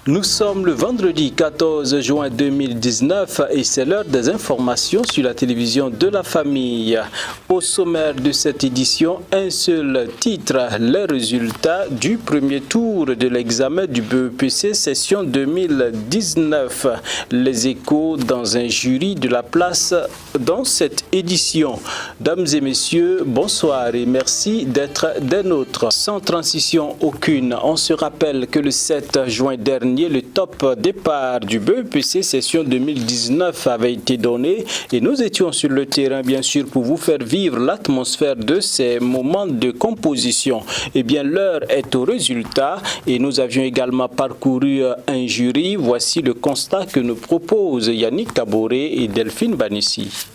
Nous sommes le vendredi 14 juin 2019 et c'est l'heure des informations sur la télévision de la famille. Au sommaire de cette édition, un seul titre, les résultats du premier tour de l'examen du BEPC session 2019. Les échos dans un jury de la place dans cette édition. Dames et messieurs, bonsoir et merci d'être des nôtres. Sans transition aucune, on se rappelle que le 7 juin dernier, le top départ du BEPC session 2019 avait été donné et nous étions sur le terrain bien sûr pour vous faire vivre l'atmosphère de ces moments de composition. Eh bien l'heure est au résultat et nous avions également parcouru un jury. Voici le constat que nous proposent Yannick Kaboré et Delphine Banissi.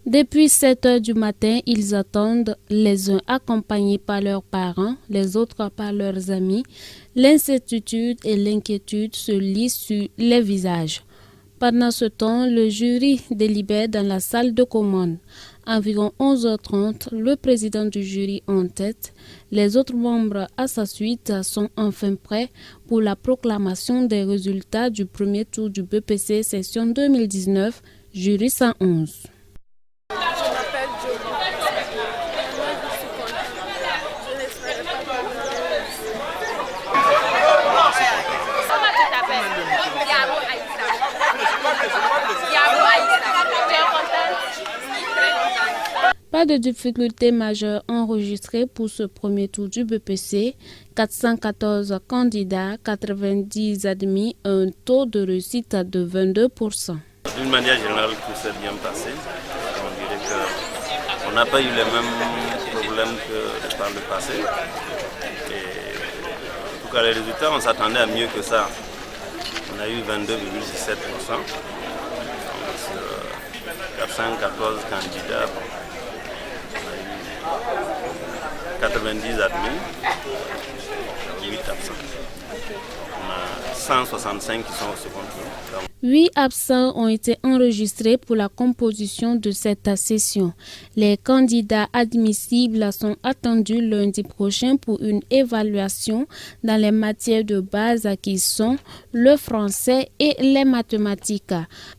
Depuis 7 heures du matin, ils attendent, les uns accompagnés par leurs parents, les autres par leurs amis. L'incertitude et l'inquiétude se lisent sur les visages. Pendant ce temps, le jury délibère dans la salle de commande. Environ 11h30, le président du jury en tête, les autres membres à sa suite sont enfin prêts pour la proclamation des résultats du premier tour du BEPC session 2019, jury 111. Pas de difficultés majeures enregistrées pour ce premier tour du BEPC. 414 candidats, 90 admis, un taux de réussite de 22%. D'une manière générale, tout s'est bien passé. On dirait qu'on n'a pas eu les mêmes problèmes que par le passé. Et en tout cas, les résultats, on s'attendait à mieux que ça. On a eu 22,17%. Sur 414 candidats. 90 admis, 8 absents. On a 165 qui sont au second tour. 8 absents ont été enregistrés pour la composition de cette session. Les candidats admissibles sont attendus lundi prochain pour une évaluation dans les matières de base qui sont le français et les mathématiques.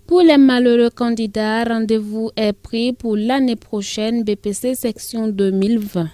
Pour les malheureux candidats, rendez-vous est pris pour l'année prochaine BPC section 2020.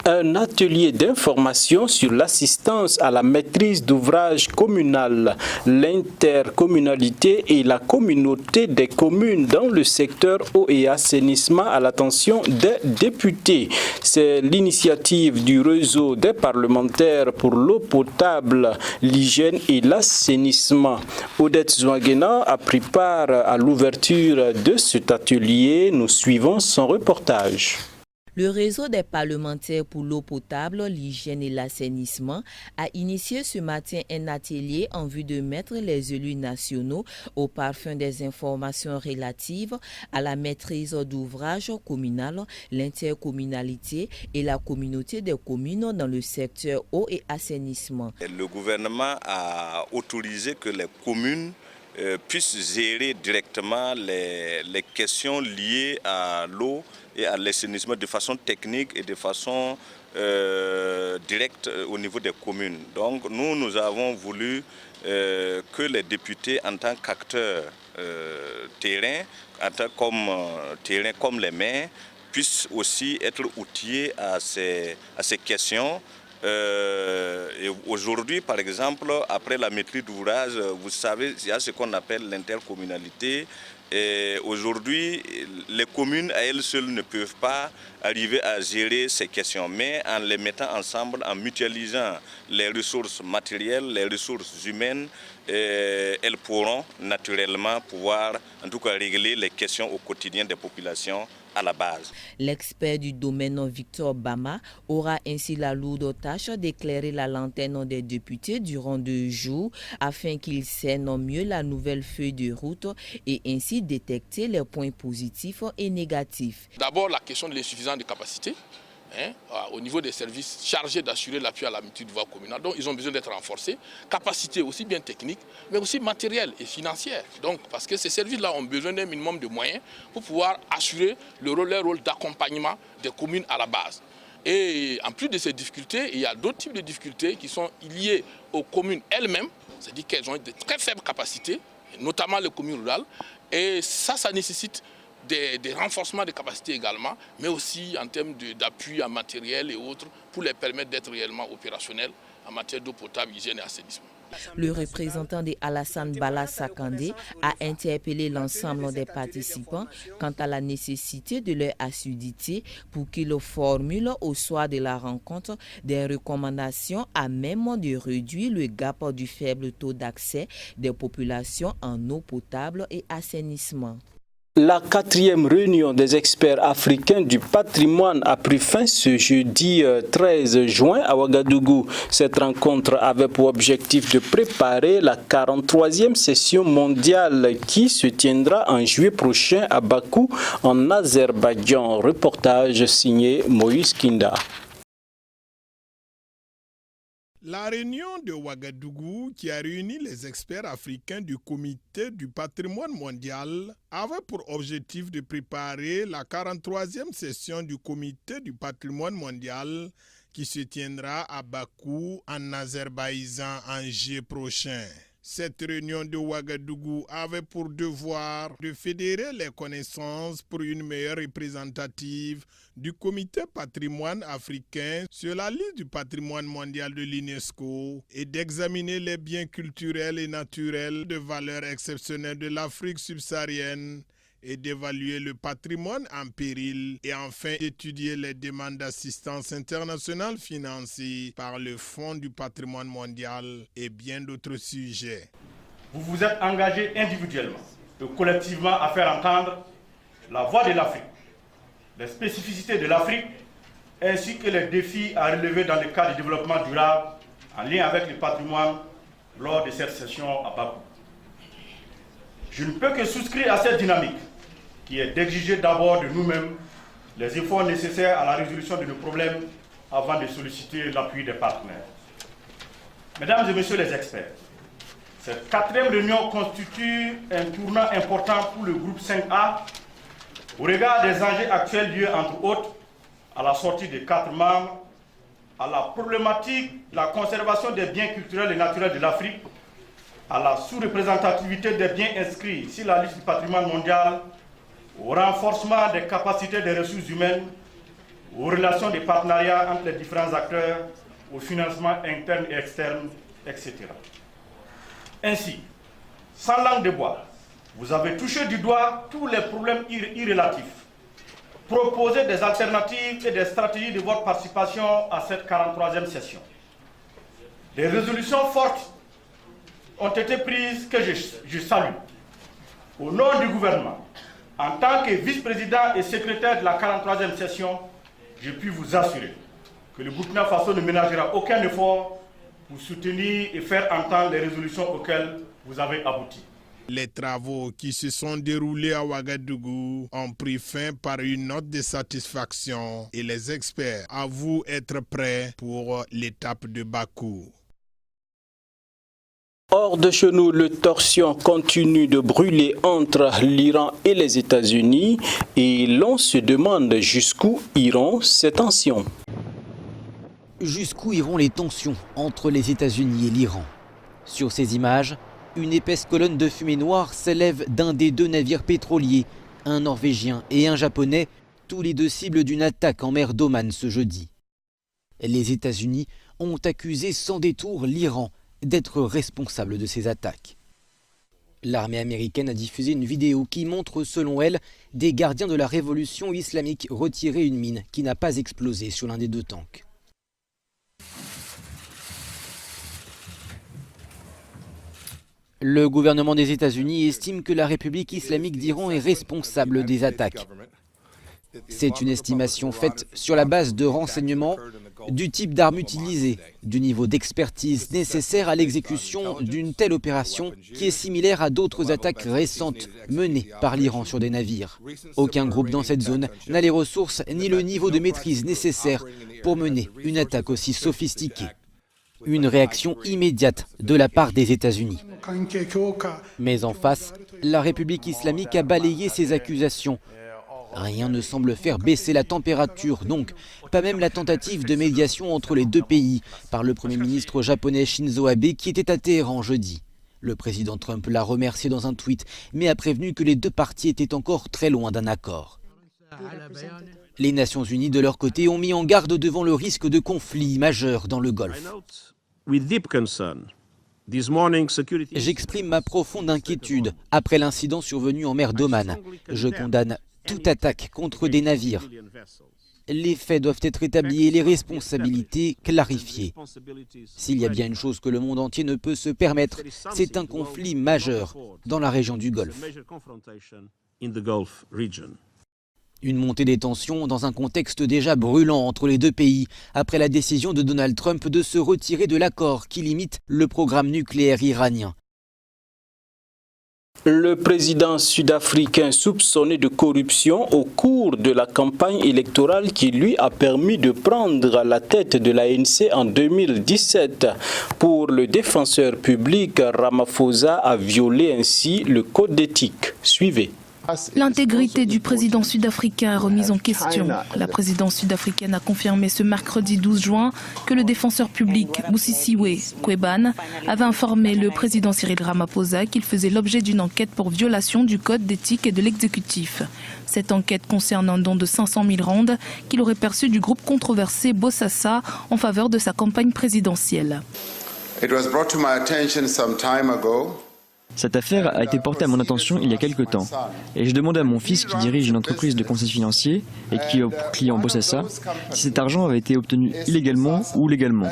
Un atelier d'information sur l'assistance à la maîtrise d'ouvrage communal, l'intercommunalité et la communauté des communes dans le secteur eau et assainissement à l'attention des députés. C'est l'initiative du réseau des parlementaires pour l'eau potable, l'hygiène et l'assainissement. Odette Zouaguena a pris part à l'ouverture de cet atelier. Nous suivons son reportage. Le réseau des parlementaires pour l'eau potable, l'hygiène et l'assainissement a initié ce matin un atelier en vue de mettre les élus nationaux au parfum des informations relatives à la maîtrise d'ouvrage communal, l'intercommunalité et la communauté des communes dans le secteur eau et assainissement. Le gouvernement a autorisé que les communes puissent gérer directement les questions liées à l'eau et à l'assainissement de façon technique et de façon directe au niveau des communes. Donc nous avons voulu que les députés en tant qu'acteurs terrain, comme les maires, puissent aussi être outillés à ces questions. Et aujourd'hui, par exemple, après la maîtrise d'ouvrage, vous savez, il y a ce qu'on appelle l'intercommunalité. Et aujourd'hui, les communes à elles seules ne peuvent pas arriver à gérer ces questions, mais en les mettant ensemble, en mutualisant les ressources matérielles, les ressources humaines, elles pourront naturellement pouvoir, en tout cas, régler les questions au quotidien des populations à la base. L'expert du domaine Victor Bama aura ainsi la lourde tâche d'éclairer la lanterne des députés durant 2 jours afin qu'ils cernent mieux la nouvelle feuille de route et ainsi détecter les points positifs et négatifs. D'abord, la question de l'insuffisance de capacité. Au niveau des services chargés d'assurer l'appui à la maîtrise d'ouvrage communal. Donc ils ont besoin d'être renforcés, capacité aussi bien technique, mais aussi matérielle et financière. Donc parce que ces services-là ont besoin d'un minimum de moyens pour pouvoir assurer leur rôle d'accompagnement des communes à la base. Et en plus de ces difficultés, il y a d'autres types de difficultés qui sont liées aux communes elles-mêmes, c'est-à-dire qu'elles ont de très faibles capacités, notamment les communes rurales. Et ça nécessite des renforcements de capacités également, mais aussi en termes d'appui en matériel et autres, pour les permettre d'être réellement opérationnels en matière d'eau potable, hygiène et assainissement. Le représentant de Alassane Bala Sakandé a interpellé l'ensemble des participants quant à la nécessité de leur assiduité pour qu'ils formulent au soir de la rencontre des recommandations à même de réduire le gap du faible taux d'accès des populations en eau potable et assainissement. La 4e réunion des experts africains du patrimoine a pris fin ce jeudi 13 juin à Ouagadougou. Cette rencontre avait pour objectif de préparer la 43e session mondiale qui se tiendra en juillet prochain à Bakou, en Azerbaïdjan. Reportage signé Moïse Kinda. La réunion de Ouagadougou, qui a réuni les experts africains du Comité du patrimoine mondial, avait pour objectif de préparer la 43e session du Comité du patrimoine mondial qui se tiendra à Bakou, en Azerbaïdjan, en juillet prochain. Cette réunion de Ouagadougou avait pour devoir de fédérer les connaissances pour une meilleure représentative du Comité patrimoine africain sur la liste du patrimoine mondial de l'UNESCO et d'examiner les biens culturels et naturels de valeur exceptionnelle de l'Afrique subsaharienne et d'évaluer le patrimoine en péril et enfin d'étudier les demandes d'assistance internationale financées par le Fonds du patrimoine mondial et bien d'autres sujets. Vous vous êtes engagés individuellement et collectivement à faire entendre la voix de l'Afrique, les spécificités de l'Afrique ainsi que les défis à relever dans le cadre du développement durable en lien avec le patrimoine lors de cette session à Bakou. Je ne peux que souscrire à cette dynamique qui est d'exiger d'abord de nous-mêmes les efforts nécessaires à la résolution de nos problèmes avant de solliciter l'appui des partenaires. Mesdames et messieurs les experts, cette 4e réunion constitue un tournant important pour le groupe 5A au regard des enjeux actuels liés entre autres à la sortie des 4 membres, à la problématique de la conservation des biens culturels et naturels de l'Afrique, à la sous-représentativité des biens inscrits sur la liste du patrimoine mondial, au renforcement des capacités des ressources humaines, aux relations de partenariat entre les différents acteurs, au financement interne et externe, etc. Ainsi, sans langue de bois, vous avez touché du doigt tous les problèmes irrélatifs, proposé des alternatives et des stratégies de votre participation à cette 43e session. Des résolutions fortes ont été prises que je salue. Au nom du gouvernement, en tant que vice-président et secrétaire de la 43e session, je puis vous assurer que le Burkina Faso ne ménagera aucun effort pour soutenir et faire entendre les résolutions auxquelles vous avez abouti. Les travaux qui se sont déroulés à Ouagadougou ont pris fin par une note de satisfaction et les experts avouent être prêts pour l'étape de Bakou. Hors de chez nous, le torsion continue de brûler entre l'Iran et les États-Unis et l'on se demande jusqu'où iront ces tensions. Jusqu'où iront les tensions entre les États-Unis et l'Iran? Sur ces images, une épaisse colonne de fumée noire s'élève d'un des 2 navires pétroliers, un norvégien et un japonais, tous les 2 cibles d'une attaque en mer d'Oman ce jeudi. Les États-Unis ont accusé sans détour l'Iran d'être responsable de ces attaques. L'armée américaine a diffusé une vidéo qui montre, selon elle, des gardiens de la révolution islamique retirer une mine qui n'a pas explosé sur l'un des 2 tanks. Le gouvernement des États-Unis estime que la République islamique d'Iran est responsable des attaques. C'est une estimation faite sur la base de renseignements du type d'armes utilisées, du niveau d'expertise nécessaire à l'exécution d'une telle opération qui est similaire à d'autres attaques récentes menées par l'Iran sur des navires. Aucun groupe dans cette zone n'a les ressources ni le niveau de maîtrise nécessaire pour mener une attaque aussi sophistiquée. Une réaction immédiate de la part des États-Unis. Mais en face, la République islamique a balayé ces accusations Rien ne semble faire baisser la température, donc pas même la tentative de médiation entre les deux pays par le Premier ministre japonais Shinzo Abe qui était à Téhéran jeudi. Le président Trump l'a remercié dans un tweet, mais a prévenu que les deux parties étaient encore très loin d'un accord. Les Nations Unies, de leur côté, ont mis en garde devant le risque de conflits majeurs dans le Golfe. J'exprime ma profonde inquiétude après l'incident survenu en mer d'Oman. Je condamne toute attaque contre des navires. Les faits doivent être établis et les responsabilités clarifiées. S'il y a bien une chose que le monde entier ne peut se permettre, c'est un conflit majeur dans la région du Golfe. Une montée des tensions dans un contexte déjà brûlant entre les deux pays, après la décision de Donald Trump de se retirer de l'accord qui limite le programme nucléaire iranien. Le président sud-africain soupçonné de corruption au cours de la campagne électorale qui lui a permis de prendre la tête de l'ANC en 2017. Pour le défenseur public, Ramaphosa a violé ainsi le code d'éthique. Suivez. L'intégrité du président sud-africain est remise en question. La présidence sud-africaine a confirmé ce mercredi 12 juin que le défenseur public Busisiwe Mkhwebane avait informé le président Cyril Ramaphosa qu'il faisait l'objet d'une enquête pour violation du code d'éthique et de l'exécutif. Cette enquête concerne un don de 500 000 rands qu'il aurait perçu du groupe controversé Bosasa en faveur de sa campagne présidentielle. Cette affaire a été portée à mon attention il y a quelque temps. Et j'ai demandé à mon fils, qui dirige une entreprise de conseil financier et qui a pour client Bosasa, si cet argent avait été obtenu illégalement ou légalement.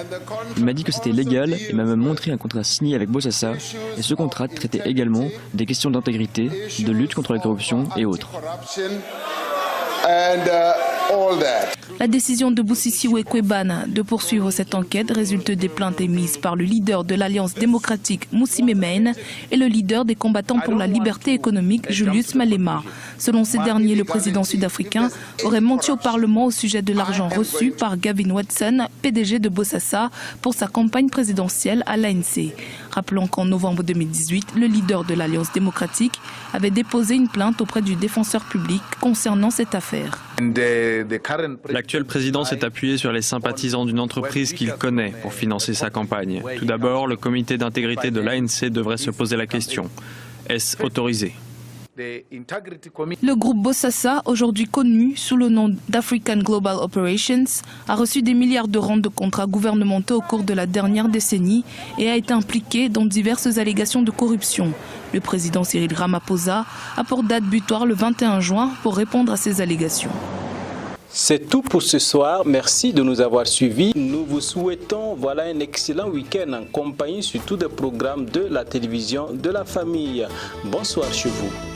Il m'a dit que c'était légal et m'a même montré un contrat signé avec Bosasa. Et ce contrat traitait également des questions d'intégrité, de lutte contre la corruption et autres. La décision de Busisiwe Mkhwebane de poursuivre cette enquête résulte des plaintes émises par le leader de l'Alliance démocratique Mmusi Maimane et le leader des combattants pour la liberté économique Julius Malema. Selon ces derniers, le président sud-africain aurait menti au Parlement au sujet de l'argent reçu par Gavin Watson, PDG de Bosasa, pour sa campagne présidentielle à l'ANC. Rappelons qu'en novembre 2018, le leader de l'Alliance démocratique avait déposé une plainte auprès du défenseur public concernant cette affaire. L'actuel président s'est appuyé sur les sympathisants d'une entreprise qu'il connaît pour financer sa campagne. Tout d'abord, le comité d'intégrité de l'ANC devrait se poser la question. Est-ce autorisé ? Le groupe Bosasa, aujourd'hui connu sous le nom d'African Global Operations, a reçu des milliards de rands de contrats gouvernementaux au cours de la dernière décennie et a été impliqué dans diverses allégations de corruption. Le président Cyril Ramaphosa a pour date butoir le 21 juin pour répondre à ces allégations. C'est tout pour ce soir. Merci de nous avoir suivis. Nous vous souhaitons un excellent week-end en compagnie sur tous les programmes de la télévision de la famille. Bonsoir chez vous.